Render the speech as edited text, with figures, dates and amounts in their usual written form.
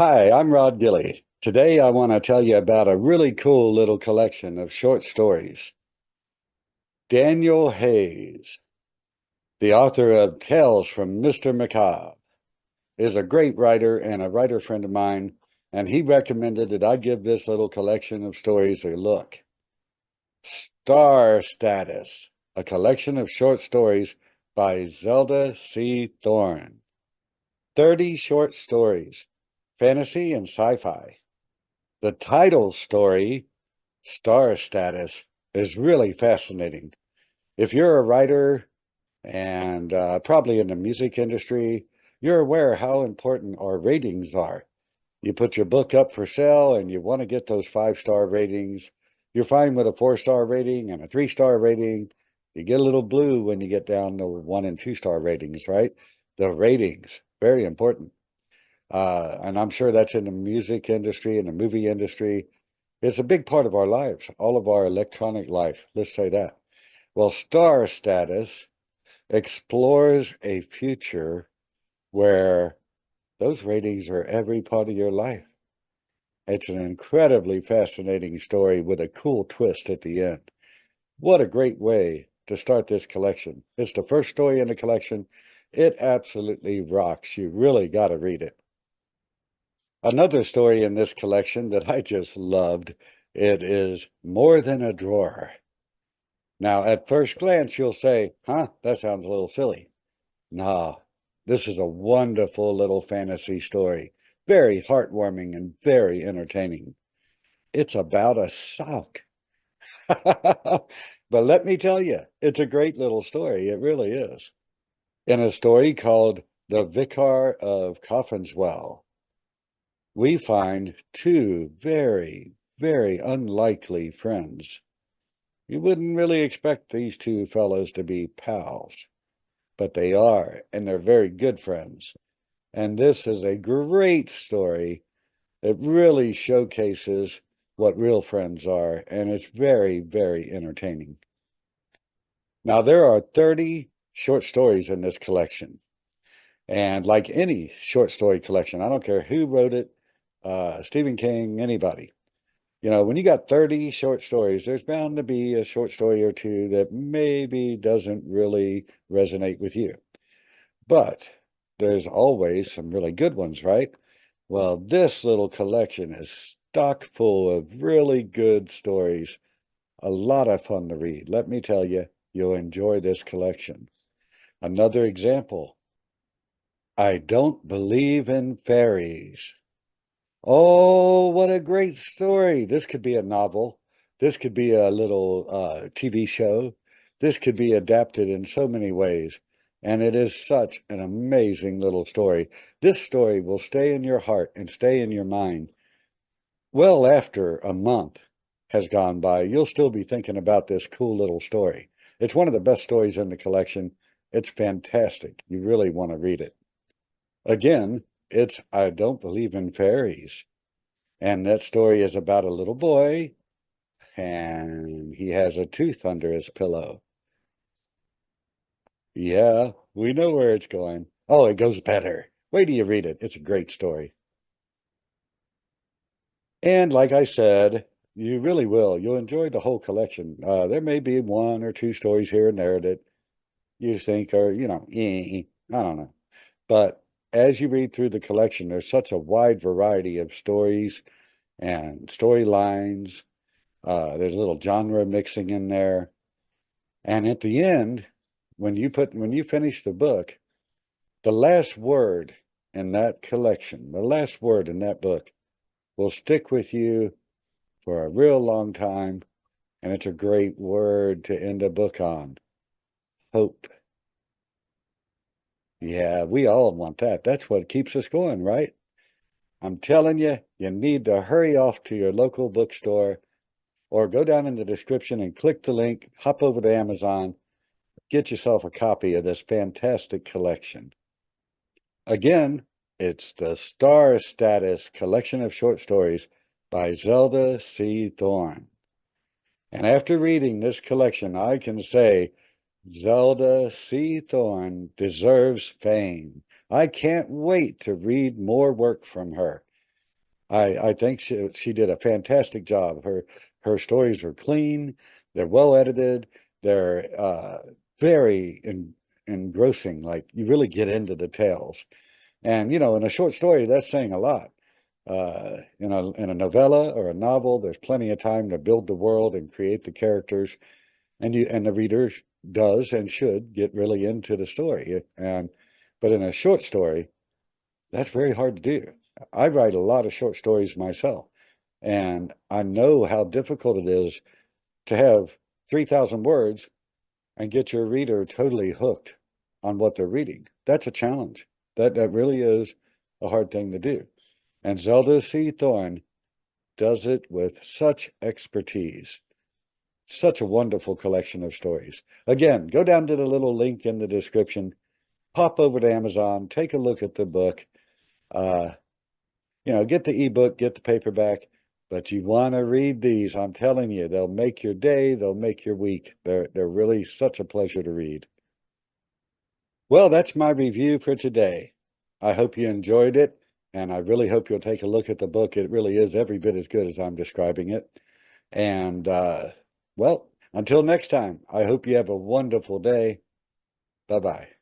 Hi, I'm Rod Gilley. Today I want to tell you about a really cool little collection of short stories. Daniel Hayes, the author of Tales from Mr. Macabre, is a great writer and a writer friend of mine, and he recommended that I give this little collection of stories a look. Star Status, a collection of short stories by Zelda C. Thorne. 30 short stories, fantasy and sci-fi. The title story, Star Status, is really fascinating. If you're a writer and probably in the music industry, you're aware how important our ratings are. You put your book up for sale and you want to get those 5-star ratings. You're fine with a 4-star rating and a 3-star rating. You get a little blue when you get down to 1 and 2-star ratings, right? The ratings, very important. And I'm sure that's in the music industry and the movie industry. It's a big part of our lives, all of our electronic life. Let's say that. Well, Star Status explores a future where those ratings are every part of your life. It's an incredibly fascinating story with a cool twist at the end. What a great way to start this collection. It's the first story in the collection. It absolutely rocks. You really got to read it. Another story in this collection that I just loved, it is More Than a Drawer. Now, at first glance, you'll say, huh, that sounds a little silly. Nah, this is a wonderful little fantasy story. Very heartwarming and very entertaining. It's about a sock. But let me tell you, it's a great little story. It really is. In a story called The Vicar of Coffinswell, we find two very, very unlikely friends. You wouldn't really expect these two fellows to be pals, but they are, and they're very good friends. And this is a great story. It really showcases what real friends are, and it's very, very entertaining. Now, there are 30 short stories in this collection. And like any short story collection, I don't care who wrote it, Stephen King, anybody. You know, when you got 30 short stories, there's bound to be a short story or two that maybe doesn't really resonate with you. But there's always some really good ones, right? Well, this little collection is stock full of really good stories. A lot of fun to read. Let me tell you, you'll enjoy this collection. Another example, I Don't Believe in Fairies. Oh, what a great story. This could be a novel. This could be a little TV show. This could be adapted in so many ways. And it is such an amazing little story. This story will stay in your heart and stay in your mind. Well, after a month has gone by, you'll still be thinking about this cool little story. It's one of the best stories in the collection. It's fantastic. You really want to read it. Again, it's I Don't Believe in Fairies. And that story is about a little boy, and he has a tooth under his pillow. Yeah, we know where it's going. Oh, it goes better. Wait till you read it. It's a great story. And like I said, you really will. You'll enjoy the whole collection. There may be 1 or 2 stories here and there that you think are, I don't know. But as you read through the collection, there's such a wide variety of stories and storylines. There's a little genre mixing in there. And at the end, when you finish the book, the last word in that collection, the last word in that book will stick with you for a real long time. And it's a great word to end a book on. Hope. Yeah, we all want that. That's what keeps us going, right? I'm telling you, you need to hurry off to your local bookstore or go down in the description and click the link, hop over to Amazon, get yourself a copy of this fantastic collection. Again, it's the Star Status collection of short stories by Zelda C. Thorne. And after reading this collection, I can say Zelda C. Thorne deserves fame. I can't wait to read more work from her. I think she did a fantastic job. Her stories are clean, they're well edited, they're very engrossing. Like you really get into the tales. And you know, in a short story, that's saying a lot. In a novella or a novel, there's plenty of time to build the world and create the characters, and the reader does and should get really into the story. But in a short story, that's very hard to do. I write a lot of short stories myself, and I know how difficult it is to have 3,000 words and get your reader totally hooked on what they're reading. That's a challenge. That really is a hard thing to do. And Zelda C. Thorne does it with such expertise. Such a wonderful collection of stories. Again, go down to the little link in the description, pop over to Amazon, take a look at the book. Uh, get the ebook, get the paperback, but you want to read these. I'm telling you, they'll make your day, they'll make your week. They're really such a pleasure to read. Well, that's my review for today. I hope you enjoyed it, and I really hope you'll take a look at the book. It really is every bit as good as I'm describing it. And well, until next time, I hope you have a wonderful day. Bye-bye.